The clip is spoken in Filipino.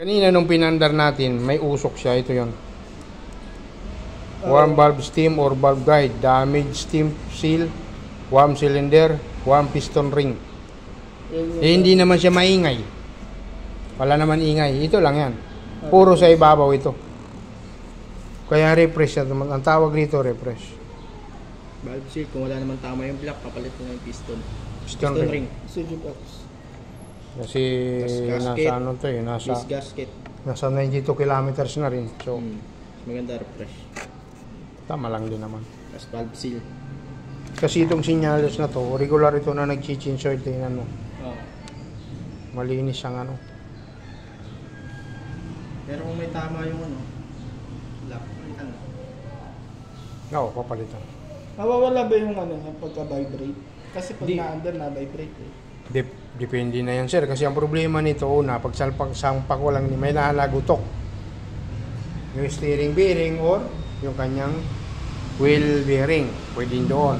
Kanina nung pinandar natin, may usok siya. Ito yon. Warm valve steam or valve guide, damage steam seal, warm cylinder, warm piston ring. Hindi naman siya maingay. Wala naman ingay. Ito lang yan. Puro sa ibabaw ito. Kaya refresh naman. Ang tawag dito, refresh. Valve seal, kung wala naman tama yung block, papalit mo yung piston. Piston ring. Kasi nasa ano to eh, nasa gasket. Nasa 92 kilometers na rin. So, maganda refresh. Tama lang din naman. Tapos valve seal. Kasi itong sinyales na to, regular ito na nag-change oil. Tingnan mo. Malinis ang ano. Pero kung may tama yung ano, lock, palitan na. Oo, papalitan. Nawawala ba yung ano, yung pagka-vibrate? Kasi pag na-under na vibrate eh. Depende na yan, sir. Kasi ang problema nito, una, pag sampak walang may nahalagutok. Yung steering bearing or yung kanyang wheel bearing. Pwedeng doon.